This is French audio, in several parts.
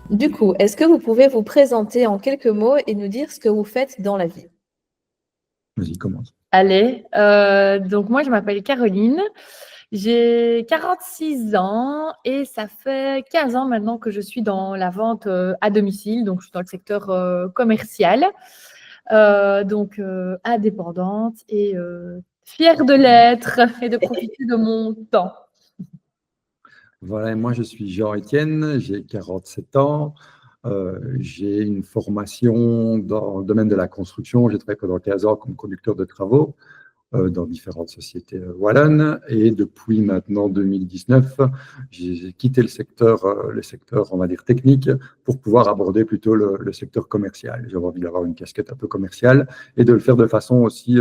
Du coup, est-ce que vous pouvez vous présenter en quelques mots et nous dire ce que vous faites dans la vie? Vas-y, commence. Allez, donc moi je m'appelle Caroline, j'ai 46 ans et ça fait 15 ans maintenant que je suis dans la vente à domicile, donc je suis dans le secteur commercial, indépendante et fière de l'être et de profiter de mon temps. Voilà, et moi je suis Jean-Étienne, j'ai 47 ans, j'ai une formation dans le domaine de la construction, j'ai travaillé pendant 15 ans comme conducteur de travaux dans différentes sociétés wallonnes, et depuis maintenant 2019, j'ai quitté le secteur, on va dire, technique, pour pouvoir aborder plutôt le secteur commercial. J'avais envie d'avoir une casquette un peu commerciale et de le faire de façon aussi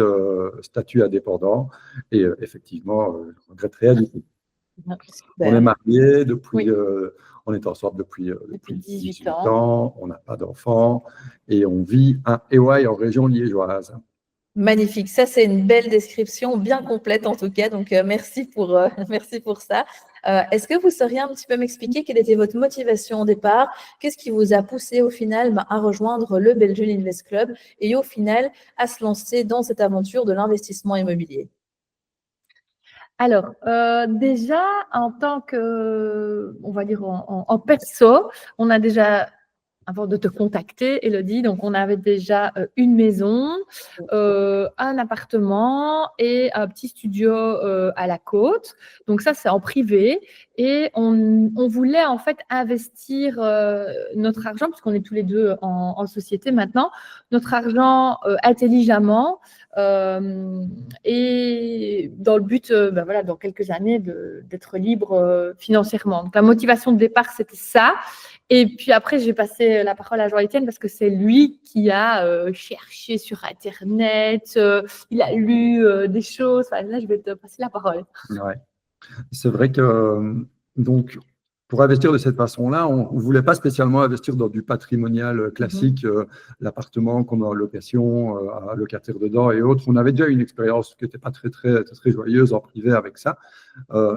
statut indépendant, et effectivement, je ne regrette rien du tout. On est mariés depuis, on est ensemble depuis 18 ans, on n'a pas d'enfants et on vit à Éouaille en région liégeoise. Magnifique, ça c'est une belle description, bien complète en tout cas, donc merci pour ça. Est-ce que vous sauriez un petit peu m'expliquer quelle était votre motivation au départ? Qu'est-ce qui vous a poussé au final à rejoindre le Belgian Invest Club et au final à se lancer dans cette aventure de l'investissement immobilier? Alors, déjà, en tant que, on va dire en perso, on a déjà, avant de te contacter, Élodie, donc on avait déjà une maison, un appartement et un petit studio à la côte. Donc ça, c'est en privé. Et on voulait en fait investir notre argent, puisqu'on est tous les deux en société maintenant, notre argent intelligemment. Et dans le but, voilà, dans quelques années, d'être libre financièrement. Donc, la motivation de départ, c'était ça. Et puis après, j'ai passé la parole à Jean-Étienne parce que c'est lui qui a cherché sur Internet, il a lu des choses. Enfin, là, je vais te passer la parole. Ouais. C'est vrai que, donc, pour investir de cette façon-là, on ne voulait pas spécialement investir dans du patrimonial classique, l'appartement qu'on a en location, à locataire dedans et autres. On avait déjà une expérience qui n'était pas très joyeuse en privé avec ça.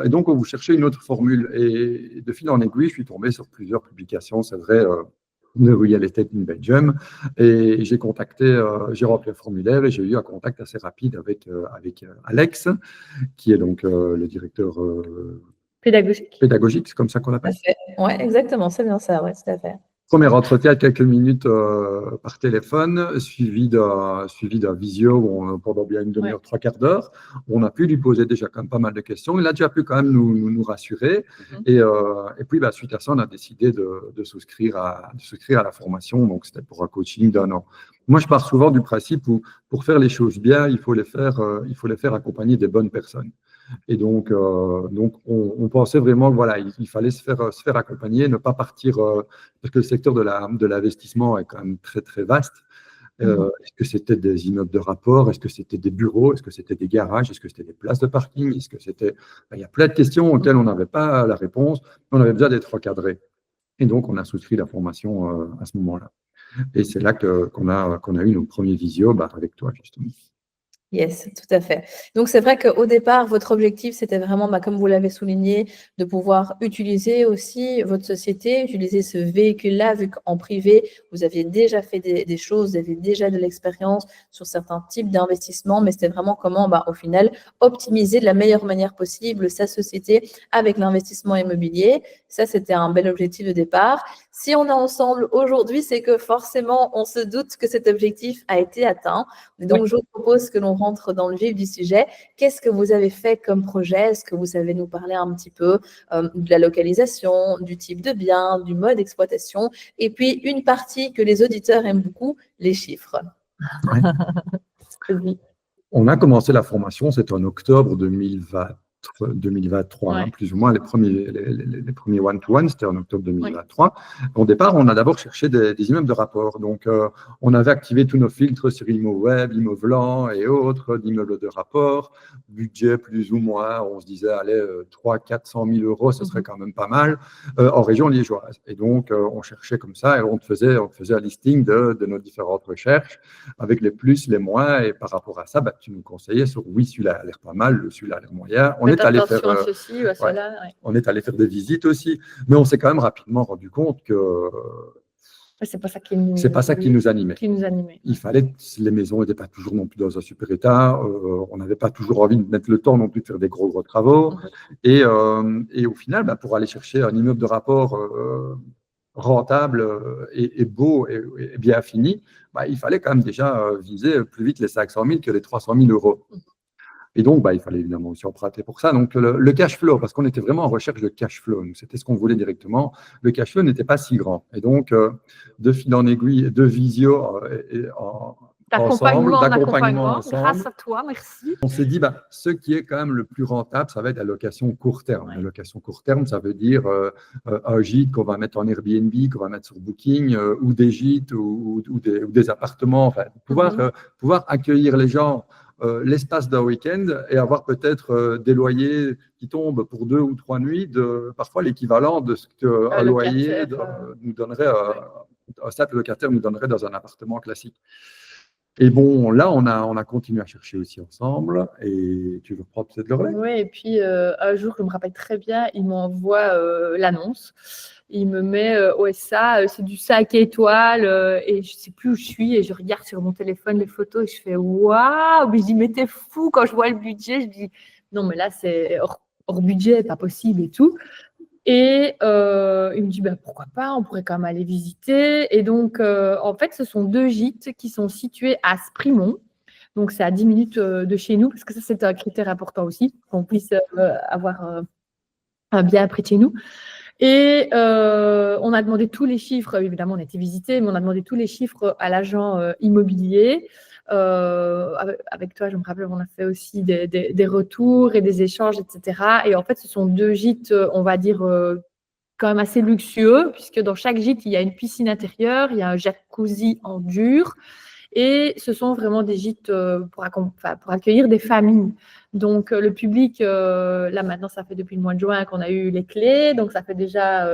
Et donc, on vous cherchait une autre formule. Et de fil en aiguille, je suis tombé sur plusieurs publications, c'est vrai, de Real Estate in Belgium. Et j'ai rempli un formulaire et j'ai eu un contact assez rapide avec Alex, qui est donc le directeur pédagogique, c'est comme ça qu'on l'appelle. Oui, exactement, c'est bien ça, ouais, tout à fait. Premier entretien, quelques minutes par téléphone, suivi d'un visio pendant bien une demi-heure, trois quarts d'heure. On a pu lui poser déjà quand même pas mal de questions. Il a déjà pu quand même nous rassurer. Et puis, suite à ça, on a décidé de souscrire à la formation. Donc, c'était pour un coaching d'un an. Moi, je pars souvent du principe où, pour faire les choses bien, il faut les faire accompagner des bonnes personnes. Et donc on pensait vraiment que voilà, il fallait se faire accompagner, ne pas partir, parce que le secteur de l'investissement est quand même très vaste. Est-ce que c'était des immeubles de rapport? Est-ce que c'était des bureaux? Est-ce que c'était des garages? Est-ce que c'était des places de parking? Est-ce que c'était… Il y a plein de questions auxquelles on n'avait pas la réponse. On avait besoin d'être recadré. Et donc, on a souscrit la formation à ce moment-là. Et c'est là qu'on a eu nos premiers visios avec toi, justement. Yes, tout à fait. Donc, c'est vrai qu'au départ, votre objectif, c'était vraiment, comme vous l'avez souligné, de pouvoir utiliser aussi votre société, utiliser ce véhicule-là, vu qu'en privé, vous aviez déjà fait des choses, vous aviez déjà de l'expérience sur certains types d'investissements, mais c'était vraiment comment, au final, optimiser de la meilleure manière possible sa société avec l'investissement immobilier. Ça, c'était un bel objectif de départ. Si on est ensemble aujourd'hui, c'est que forcément, on se doute que cet objectif a été atteint. Donc, je vous propose que l'on rentre dans le vif du sujet. Qu'est-ce que vous avez fait comme projet? Est-ce que vous savez nous parler un petit peu de la localisation, du type de bien, du mode d'exploitation, et puis une partie que les auditeurs aiment beaucoup, les chiffres. Ouais. On a commencé la formation, c'était en octobre 2023, plus ou moins les premiers one-to-one, c'était en octobre 2023. Au départ, on a d'abord cherché des immeubles de rapport. Donc, on avait activé tous nos filtres sur ImmoWeb, ImmoVlan et autres, d'immeubles de rapport. Budget plus ou moins, on se disait, allez, 300 000 à 400 000 euros, ce serait quand même pas mal, en région liégeoise. Et donc, on cherchait comme ça et on faisait un listing de nos différentes recherches avec les plus, les moins. Et par rapport à ça, tu nous conseillais sur oui, celui-là a l'air pas mal, celui-là a l'air moyen. On mettre allé attention faire, à ceci ou à cela. Ouais. on est allé faire des visites aussi, mais on s'est quand même rapidement rendu compte que C'est pas ça c'est pas ça qui nous animait. qui nous animait. Il fallait, les maisons n'étaient pas toujours non plus dans un super état, on n'avait pas toujours envie de mettre le temps non plus de faire des gros travaux. Et au final, pour aller chercher un immeuble de rapport rentable et beau et bien fini, il fallait quand même déjà viser plus vite les 500 000 que les 300 000 euros. Et donc, il fallait évidemment aussi emprunter pour ça. Donc, le cash flow, parce qu'on était vraiment en recherche de cash flow, c'était ce qu'on voulait directement. Le cash flow n'était pas si grand. Et donc, de fil en aiguille, de visio d'accompagnement ensemble, grâce à toi, merci. on s'est dit, ce qui est quand même le plus rentable, ça va être la location court terme. Ouais. La location court terme, ça veut dire un gîte qu'on va mettre en Airbnb, qu'on va mettre sur Booking, ou des gîtes, ou des appartements. Enfin, pouvoir accueillir les gens l'espace d'un week-end et avoir peut-être des loyers qui tombent pour 2 ou 3 nuits, parfois l'équivalent de ce qu'un loyer nous donnerait, un simple locataire nous donnerait dans un appartement classique. Et bon, là, on a continué à chercher aussi ensemble. Et tu veux prendre peut-être le relais? Oui, et puis un jour, je me rappelle très bien, il m'envoie l'annonce. Il me met OSA, c'est du 5 étoiles, et je ne sais plus où je suis, et je regarde sur mon téléphone les photos, et je fais waouh! Mais je dis, mais t'es fou, quand je vois le budget, je dis, non, mais là, c'est hors budget, pas possible et tout. Et il me dit, pourquoi pas, on pourrait quand même aller visiter. Et donc, en fait, ce sont 2 gîtes qui sont situés à Sprimont. Donc, c'est à 10 minutes de chez nous, parce que ça, c'est un critère important aussi, qu'on puisse avoir un bien près de chez nous. Et on a demandé tous les chiffres, évidemment, on a été visiter, mais on a demandé tous les chiffres à l'agent immobilier. Avec toi, je me rappelle, on a fait aussi des retours et des échanges, etc. Et en fait, ce sont 2 gîtes, on va dire, quand même assez luxueux, puisque dans chaque gîte, il y a une piscine intérieure, il y a un jacuzzi en dur. Et ce sont vraiment des gîtes pour accueillir des familles. Donc, le public, là maintenant, ça fait depuis le mois de juin qu'on a eu les clés. Donc, ça fait déjà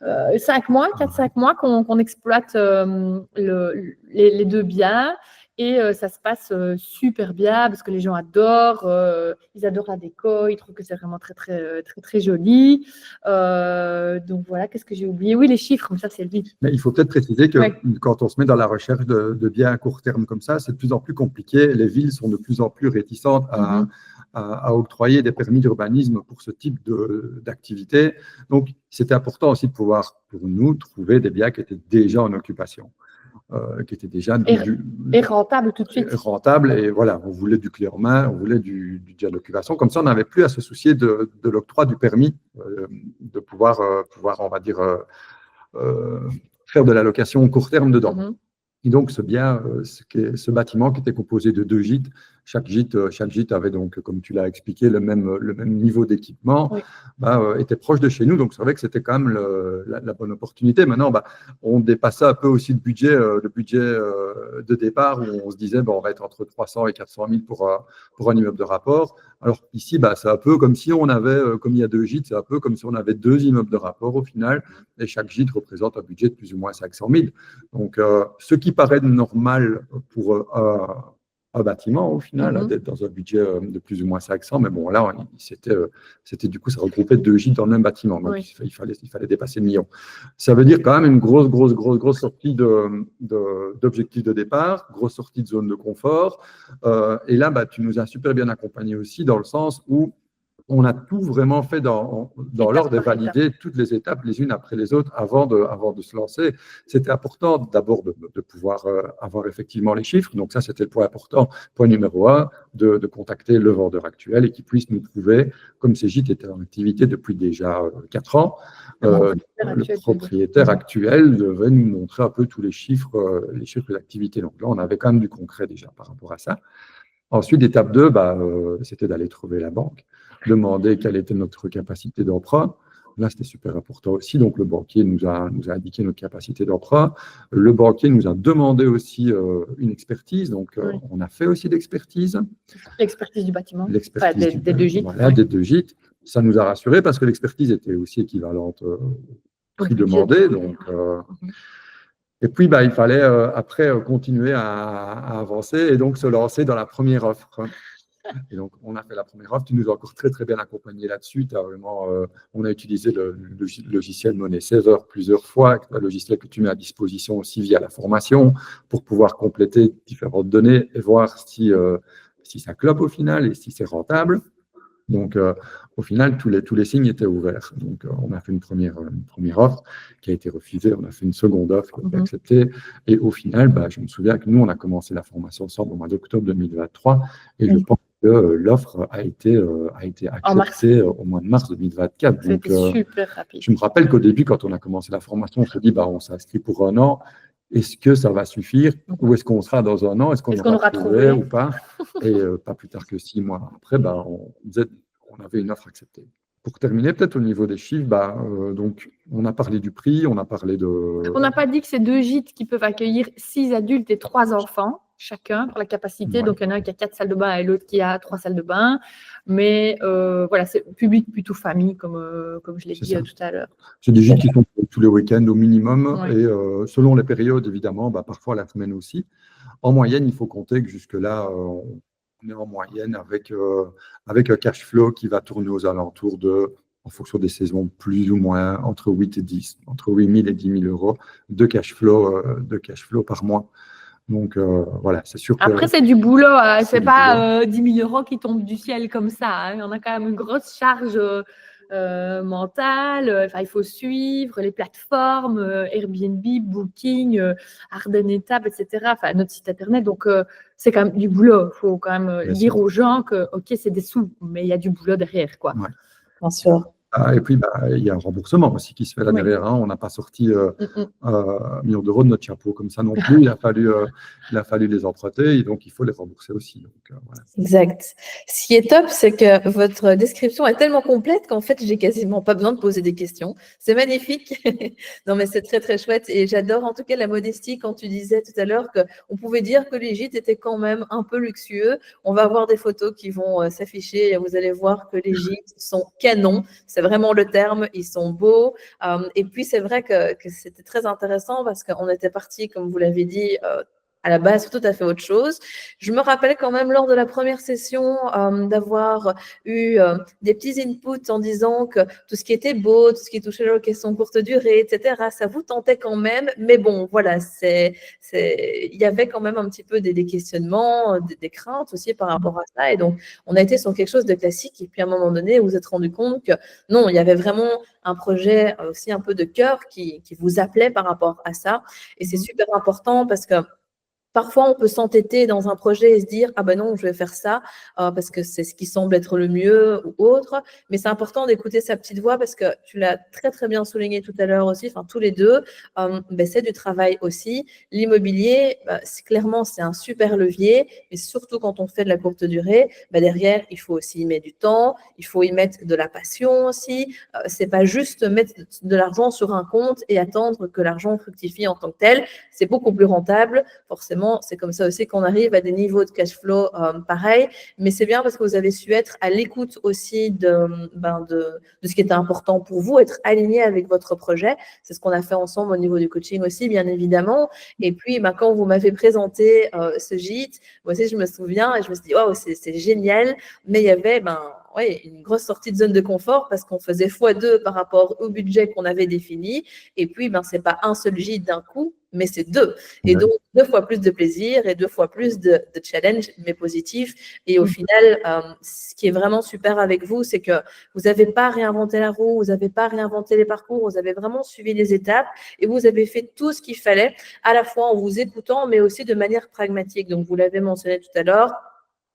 4-5 mois qu'on exploite les 2 biens. Et ça se passe super bien parce que les gens adorent, ils adorent la déco, ils trouvent que c'est vraiment très, très, très, très joli. Donc voilà, qu'est-ce que j'ai oublié? Oui, les chiffres, comme ça, c'est lui. Mais il faut peut-être préciser que quand on se met dans la recherche de biens à court terme comme ça, c'est de plus en plus compliqué. Les villes sont de plus en plus réticentes à octroyer des permis d'urbanisme pour ce type d'activité. Donc, c'était important aussi de pouvoir, pour nous, trouver des biens qui étaient déjà en occupation. Qui était déjà et rentable tout de suite. Rentable, et voilà, on voulait du clé en main, on voulait du déjà d'occupation. Comme ça, on n'avait plus à se soucier de l'octroi du permis, de pouvoir, on va dire, faire de la location court terme dedans. Et donc, ce bâtiment qui était composé de 2 gîtes, chaque gîte avait donc, comme tu l'as expliqué, le même niveau d'équipement, était proche de chez nous. Donc, c'est vrai que c'était quand même la bonne opportunité. Maintenant, on dépassait un peu aussi le budget de départ, où on se disait, on va être entre 300 et 400 000 pour un immeuble de rapport. Alors ici, c'est un peu comme si on avait, comme il y a 2 gîtes, c'est un peu comme si on avait 2 immeubles de rapport au final, et chaque gîte représente un budget de plus ou moins 500 000. Donc, ce qui paraît normal pour un bâtiment, au final, d'être dans un budget de plus ou moins 500, mais bon, là, c'était du coup, ça regroupait 2 gîtes dans le même bâtiment, donc il fallait dépasser le million. Ça veut dire quand même une grosse sortie d'objectif de départ, grosse sortie de zone de confort, et là, tu nous as super bien accompagnés aussi, dans le sens où on a tout vraiment fait dans l'ordre de valider toutes les étapes les unes après les autres avant de se lancer. C'était important d'abord de pouvoir avoir effectivement les chiffres. Donc ça, c'était le point important. Point numéro 1, de contacter le vendeur actuel et qu'il puisse nous trouver, comme ces gîtes étaient en activité depuis déjà 4 ans, le propriétaire actuel devait nous montrer un peu tous les chiffres d'activité. Donc là, on avait quand même du concret déjà par rapport à ça. Ensuite, étape 2, c'était d'aller trouver la banque, demander quelle était notre capacité d'emprunt. Là, c'était super important aussi. Donc, le banquier nous a indiqué notre capacité d'emprunt. Le banquier nous a demandé aussi une expertise. Donc, on a fait aussi l'expertise. L'expertise du bâtiment. L'expertise des 2 gîtes. Voilà, des 2 gîtes. Ça nous a rassurés parce que l'expertise était aussi équivalente au prix demandé. Donc, et puis, il fallait après continuer à avancer et donc se lancer dans la première offre. Et donc, on a fait la première offre. Tu nous as encore très, très bien accompagnés là-dessus. On a utilisé le logiciel Money Saver plusieurs fois, un logiciel que tu mets à disposition aussi via la formation pour pouvoir compléter différentes données et voir si ça clope au final et si c'est rentable. Donc, au final, tous les signes étaient ouverts. Donc, on a fait une première offre qui a été refusée. On a fait une seconde offre qui a été acceptée. Et au final, je me souviens que nous, on a commencé la formation ensemble au mois d'octobre 2023. Et je pense que l'offre a été acceptée au mois de mars 2024. Donc, C'était super rapide. je me rappelle qu'au début, quand on a commencé la formation, on se dit, on s'inscrit pour 1 an. Est-ce que ça va suffire ou est-ce qu'on sera dans 1 an? Est-ce qu'on aura trouvé ou pas? Et pas plus tard que 6 mois après, on avait une offre acceptée. Pour terminer, peut-être au niveau des chiffres, donc, on a parlé du prix, on a parlé de… On n'a pas dit que c'est 2 gîtes qui peuvent accueillir 6 adultes et 3 enfants, chacun, pour la capacité. Ouais. Donc, il y en a un qui a 4 salles de bain et l'autre qui a 3 salles de bain. Mais voilà, c'est public plutôt famille, comme je l'ai dit tout à l'heure. C'est des gîtes qui sont tous les week-ends au minimum. Ouais. Et selon les périodes, évidemment, parfois la semaine aussi. En moyenne, il faut compter que jusque-là, on est en moyenne avec un cash flow qui va tourner aux alentours de, en fonction des saisons, plus ou moins entre 8 et 10, entre 8 000 et 10 000 euros de cash flow par mois. Donc, voilà, c'est sûr que… Après, c'est du boulot. C'est du pas 10 000 euros qui tombent du ciel comme ça. On a quand même une grosse charge mentale. Il faut suivre les plateformes, Airbnb, Booking, Arden Étape, etc. Notre site internet. Donc, c'est quand même du boulot. Il faut quand même dire aux gens que, OK, c'est des sous, mais il y a du boulot derrière, quoi. Ouais. Bien sûr. Et puis, il y a un remboursement aussi qui se fait là derrière. On n'a pas sorti 1 million d'euros de notre chapeau comme ça non plus. Il a fallu les emprunter et donc il faut les rembourser aussi. Donc, voilà. Exact. Ce qui est top, c'est que votre description est tellement complète qu'en fait, j'ai quasiment pas besoin de poser des questions. C'est magnifique. Non, mais c'est très, très chouette. Et j'adore en tout cas la modestie quand tu disais tout à l'heure qu'on pouvait dire que les gîtes étaient quand même un peu luxueux. On va avoir des photos qui vont s'afficher et vous allez voir que les gîtes sont canons. C'est vraiment le terme. Ils sont beaux. Et puis, c'est vrai que c'était très intéressant parce qu'on était parti, comme vous l'avez dit, à la base, tout à fait autre chose. Je me rappelle quand même lors de la première session d'avoir eu des petits inputs en disant que tout ce qui était beau, tout ce qui touchait la location courte durée, etc., ça vous tentait quand même. Mais bon, voilà, il y avait quand même un petit peu des questionnements, des craintes aussi par rapport à ça. Et donc, on a été sur quelque chose de classique. Et puis, à un moment donné, vous vous êtes rendu compte que non, il y avait vraiment un projet aussi un peu de cœur qui vous appelait par rapport à ça. Et c'est super important parce que parfois, on peut s'entêter dans un projet et se dire « Ah ben non, je vais faire ça parce que c'est ce qui semble être le mieux ou autre. » Mais c'est important d'écouter sa petite voix parce que tu l'as très, très bien souligné tout à l'heure aussi, tous les deux, c'est du travail aussi. L'immobilier, clairement, c'est un super levier, mais surtout quand on fait de la courte durée, derrière, il faut aussi y mettre du temps, il faut y mettre de la passion aussi. C'est pas juste mettre de l'argent sur un compte et attendre que l'argent fructifie en tant que tel. C'est beaucoup plus rentable, forcément. C'est comme ça aussi qu'on arrive à des niveaux de cash flow pareils, mais c'est bien parce que vous avez su être à l'écoute aussi de ce qui était important pour vous, être aligné avec votre projet. C'est ce qu'on a fait ensemble au niveau du coaching aussi, bien évidemment. Et puis, quand vous m'avez présenté ce gîte, moi aussi, je me souviens et je me suis dit, waouh, c'est génial, mais il y avait une grosse sortie de zone de confort parce qu'on faisait x2 par rapport au budget qu'on avait défini. Et puis, c'est pas un seul gîte d'un coup, mais c'est 2. Et donc, 2 fois plus de plaisir et 2 fois plus de challenge, mais positif. Et au final, ce qui est vraiment super avec vous, c'est que vous n'avez pas réinventé la roue, vous n'avez pas réinventé les parcours, vous avez vraiment suivi les étapes et vous avez fait tout ce qu'il fallait, à la fois en vous écoutant, mais aussi de manière pragmatique. Donc, vous l'avez mentionné tout à l'heure.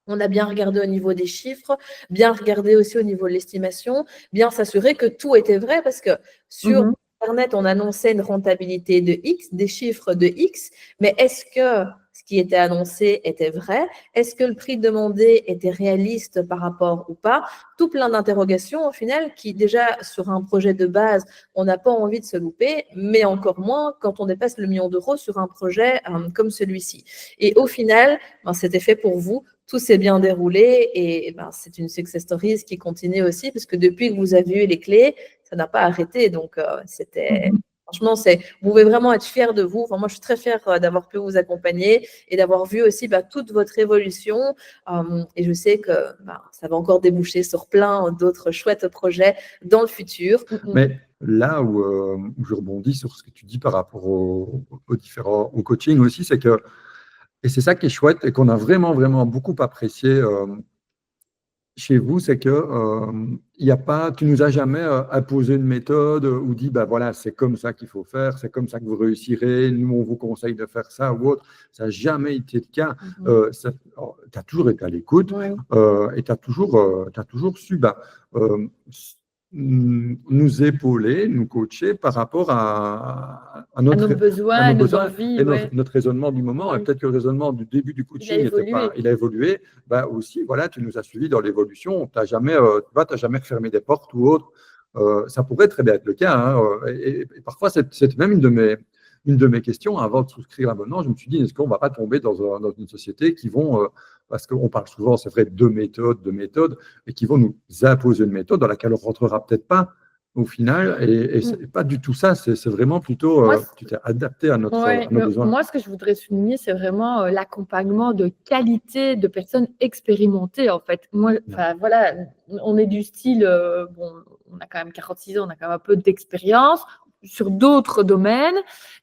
On a bien regardé au niveau des chiffres, bien regardé aussi au niveau de l'estimation, bien s'assurer que tout était vrai parce que sur Internet, on annonçait une rentabilité de X, des chiffres de X, mais est-ce que ce qui était annoncé était vrai? Est-ce que le prix demandé était réaliste par rapport ou pas? Tout plein d'interrogations au final qui déjà sur un projet de base, on n'a pas envie de se louper, mais encore moins quand on dépasse le 1 million d'euros sur un projet comme celui-ci. Et au final, c'était fait pour vous. Tout s'est bien déroulé et c'est une success story qui continue aussi parce que depuis que vous avez eu les clés, ça n'a pas arrêté. Donc, c'était Franchement, vous pouvez vraiment être fiers de vous. Enfin, moi, je suis très fière d'avoir pu vous accompagner et d'avoir vu aussi toute votre évolution. Et je sais que ça va encore déboucher sur plein d'autres chouettes projets dans le futur. Mais là où je rebondis sur ce que tu dis par rapport au coaching aussi, c'est que, et c'est ça qui est chouette et qu'on a vraiment, vraiment beaucoup apprécié chez vous, c'est que tu nous as jamais imposé une méthode ou dit, voilà, c'est comme ça qu'il faut faire, c'est comme ça que vous réussirez, nous, on vous conseille de faire ça ou autre. Ça n'a jamais été le cas. Tu as toujours été à l'écoute et tu as toujours su nous épauler, nous coacher par rapport à nos besoins, à nos envies. Et notre raisonnement du moment. Et peut-être que le raisonnement du début du coaching, il a évolué. Aussi, voilà, tu nous as suivis dans l'évolution. Tu n'as jamais fermé des portes ou autre. Ça pourrait très bien être le cas. Hein. Et parfois, c'est même une de mes questions avant de souscrire l'abonnement. Je me suis dit, est-ce qu'on ne va pas tomber dans une société qui vont, parce qu'on parle souvent, c'est vrai, de méthodes, et qui vont nous imposer une méthode dans laquelle on ne rentrera peut-être pas au final. Et ce n'est pas du tout ça. C'est vraiment plutôt, tu t'es adapté à nos besoins. Moi, ce que je voudrais souligner, c'est vraiment l'accompagnement de qualité de personnes expérimentées, en fait. Moi, voilà, on est du style, on a quand même 46 ans, on a quand même un peu d'expérience sur d'autres domaines,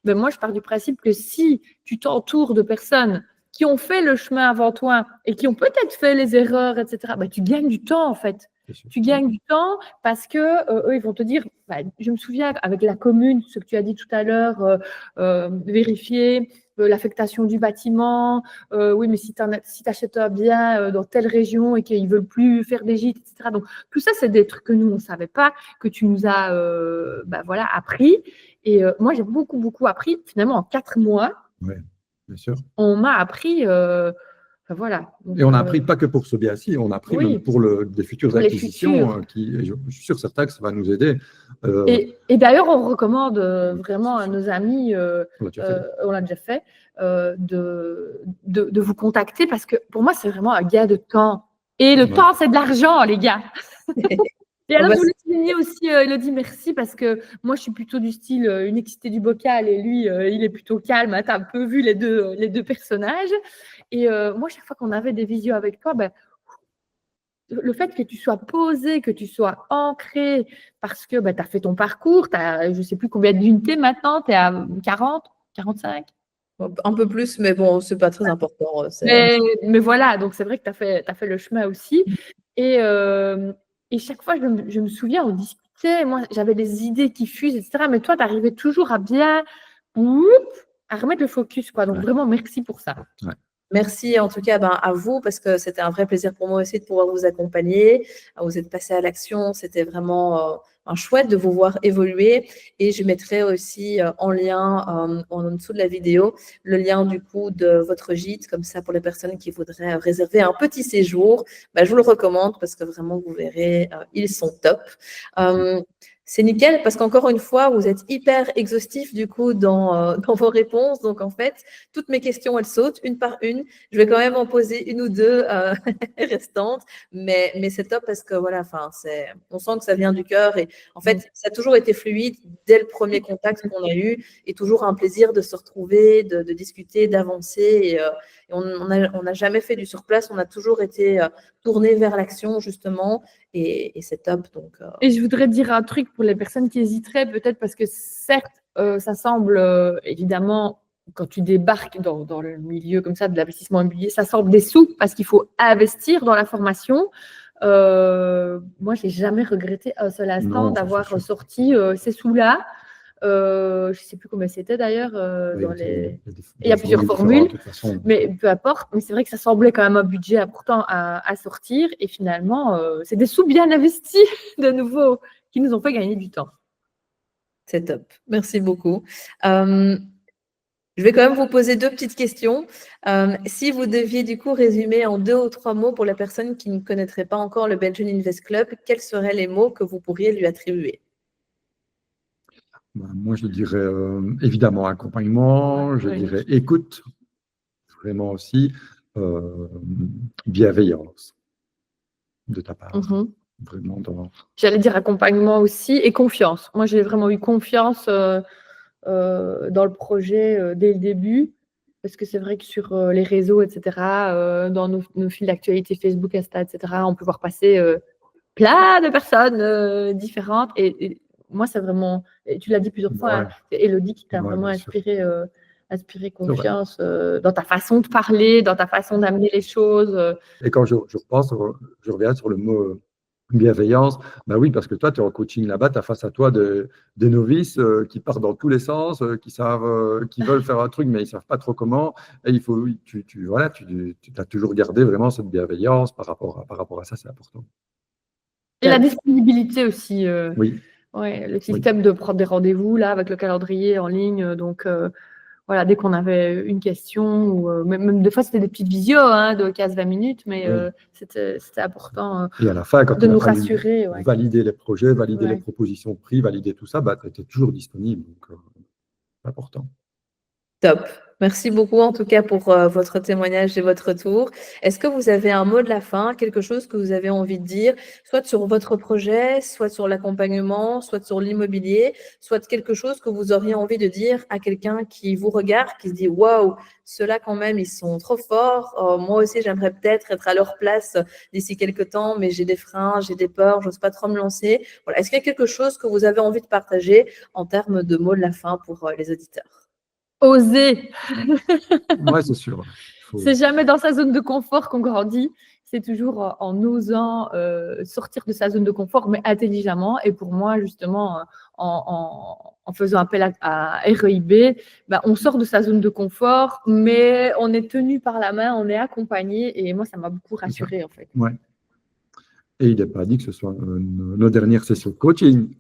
mais moi, je pars du principe que si tu t'entoures de personnes qui ont fait le chemin avant toi et qui ont peut-être fait les erreurs, etc., tu gagnes du temps, en fait. Tu gagnes du temps parce que eux, ils vont te dire, je me souviens avec la commune, ce que tu as dit tout à l'heure, vérifier l'affectation du bâtiment, oui, mais si tu achètes un bien dans telle région et qu'ils ne veulent plus faire des gîtes, etc. Donc, tout ça, c'est des trucs que nous, on ne savait pas, que tu nous as appris. Et moi, j'ai beaucoup, beaucoup appris, finalement, en 4 mois. Oui, bien sûr. On m'a appris... voilà. Donc, et on n'a appris pas que pour ce bien-ci, on a appris même pour des futures acquisitions qui, je suis sûr certain que ça va nous aider. Et d'ailleurs, on recommande vraiment à nos amis, on l'a déjà fait, de vous contacter parce que pour moi, c'est vraiment un gain de temps. Et le temps, c'est de l'argent, les gars. Et alors, je voulais souligner aussi, Elodie, merci, parce que moi, je suis plutôt du style une excitée du bocal et lui, il est plutôt calme. Tu as un peu vu les deux personnages. Et moi, chaque fois qu'on avait des visios avec toi, le fait que tu sois posé, que tu sois ancré, parce que tu as fait ton parcours, tu as, je ne sais plus combien d'unités maintenant, tu es à 40, 45 ? Un peu plus, mais bon, ce n'est pas très important. Mais voilà, donc c'est vrai que tu as fait le chemin aussi. Et chaque fois, je me souviens, on discutait, moi, j'avais des idées qui fusent, etc. Mais toi, tu arrivais toujours à bien remettre le focus, quoi. Donc, vraiment, merci pour ça. Ouais. Merci en tout cas à vous, parce que c'était un vrai plaisir pour moi aussi de pouvoir vous accompagner. Vous êtes passé à l'action, c'était vraiment chouette de vous voir évoluer. Et je mettrai aussi en lien, en dessous de la vidéo, le lien du coup de votre gîte, comme ça pour les personnes qui voudraient réserver un petit séjour. Je vous le recommande parce que vraiment, vous verrez, ils sont top. C'est nickel parce qu'encore une fois, vous êtes hyper exhaustif du coup dans vos réponses. Donc, en fait, toutes mes questions, elles sautent une par une. Je vais quand même en poser une ou deux restantes. Mais c'est top parce que voilà, on sent que ça vient du cœur. Et en fait, ça a toujours été fluide dès le premier contact qu'on a eu. Et toujours un plaisir de se retrouver, de discuter, d'avancer. Et on n'a jamais fait du surplace. On a toujours été tourné vers l'action, justement. Et c'est top. Et je voudrais dire un truc pour les personnes qui hésiteraient, peut-être parce que certes, ça semble évidemment, quand tu débarques dans le milieu comme ça de l'investissement immobilier, ça semble des sous parce qu'il faut investir dans la formation. Moi, je n'ai jamais regretté un seul instant d'avoir sorti ces sous-là. Je ne sais plus combien c'était d'ailleurs. Il y a plusieurs formules, mais peu importe. Mais c'est vrai que ça semblait quand même un budget important à sortir. Et finalement, c'est des sous bien investis de nouveau qui nous ont fait gagner du temps. C'est top. Merci beaucoup. Je vais quand même vous poser 2 petites questions. Si vous deviez du coup résumer en 2 ou 3 mots pour la personne qui ne connaîtrait pas encore le Belgian Invest Club, quels seraient les mots que vous pourriez lui attribuer? Moi, je dirais évidemment accompagnement, je dirais écoute, vraiment aussi, bienveillance de ta part. Vraiment J'allais dire accompagnement aussi et confiance. Moi, j'ai vraiment eu confiance dans le projet dès le début. Parce que c'est vrai que sur les réseaux, etc., dans nos fils d'actualité Facebook, Insta, etc., on peut voir passer plein de personnes différentes. Et moi, c'est vraiment, et tu l'as dit plusieurs fois, hein, c'est Élodie qui t'a vraiment inspiré confiance dans ta façon de parler, dans ta façon d'amener les choses. Et quand je repense, je reviens sur le mot bienveillance, bah oui, parce que toi, tu es en coaching là-bas, tu as face à toi des novices qui partent dans tous les sens, qui veulent faire un truc, mais ils ne savent pas trop comment. Et il faut, tu as toujours gardé vraiment cette bienveillance par rapport à ça, c'est important. Et la disponibilité aussi. Oui. Ouais, le système de prendre des rendez-vous là avec le calendrier en ligne. Donc voilà, dès qu'on avait une question, ou même des fois c'était des petites visios de 15-20 minutes, mais c'était important et à la fin, quand de nous rassurer. Valider les projets, valider les propositions de prix, valider tout ça, tu étais toujours disponible. Donc, c'est important. Top. Merci beaucoup en tout cas pour votre témoignage et votre retour. Est-ce que vous avez un mot de la fin, quelque chose que vous avez envie de dire, soit sur votre projet, soit sur l'accompagnement, soit sur l'immobilier, soit quelque chose que vous auriez envie de dire à quelqu'un qui vous regarde, qui se dit « Waouh, ceux-là quand même, ils sont trop forts. Moi aussi, j'aimerais peut-être être à leur place d'ici quelques temps, mais j'ai des freins, j'ai des peurs, j'ose pas trop me lancer. » Voilà. Est-ce qu'il y a quelque chose que vous avez envie de partager en termes de mots de la fin pour les auditeurs? Oser. Ouais, c'est sûr. C'est jamais dans sa zone de confort qu'on grandit. C'est toujours en osant sortir de sa zone de confort, mais intelligemment. Et pour moi, justement, en faisant appel à REIB, on sort de sa zone de confort, mais on est tenu par la main, on est accompagné. Et moi, ça m'a beaucoup rassurée, en fait. Ouais. Et il n'est pas dit que ce soit nos dernières sessions de coaching.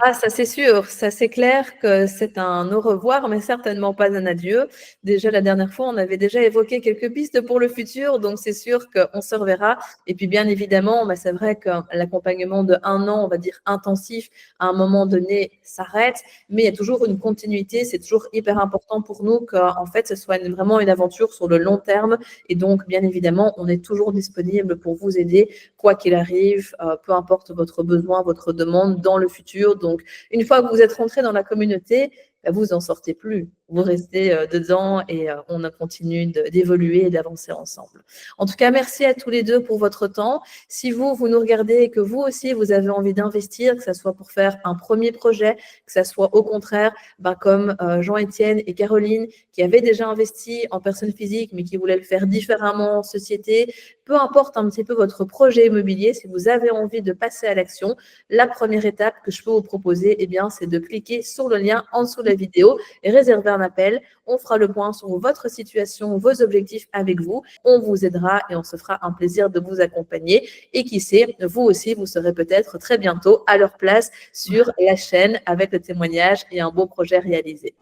Ah, ça c'est sûr, ça c'est clair que c'est un au revoir, mais certainement pas un adieu. Déjà, la dernière fois, on avait déjà évoqué quelques pistes pour le futur, donc c'est sûr qu'on se reverra. Et puis, bien évidemment, c'est vrai que l'accompagnement de 1 an, on va dire intensif, à un moment donné, s'arrête, mais il y a toujours une continuité. C'est toujours hyper important pour nous qu'en fait, ce soit vraiment une aventure sur le long terme. Et donc, bien évidemment, on est toujours disponible pour vous aider, quoi qu'il arrive, peu importe votre besoin, votre demande dans le futur. Donc, une fois que vous êtes rentré dans la communauté, vous n'en sortez plus. Vous restez dedans et on continue d'évoluer et d'avancer ensemble. En tout cas, merci à tous les deux pour votre temps. Si vous nous regardez et que vous aussi, vous avez envie d'investir, que ce soit pour faire un premier projet, que ce soit au contraire, comme Jean-Étienne et Caroline, qui avaient déjà investi en personne physique, mais qui voulaient le faire différemment en société, peu importe un petit peu votre projet immobilier, si vous avez envie de passer à l'action, la première étape que je peux vous proposer, c'est de cliquer sur le lien en dessous de la vidéo et réserver un appel. On fera le point sur votre situation, vos objectifs avec vous. On vous aidera et on se fera un plaisir de vous accompagner. Et qui sait, vous aussi, vous serez peut-être très bientôt à leur place sur la chaîne avec le témoignage et un beau projet réalisé.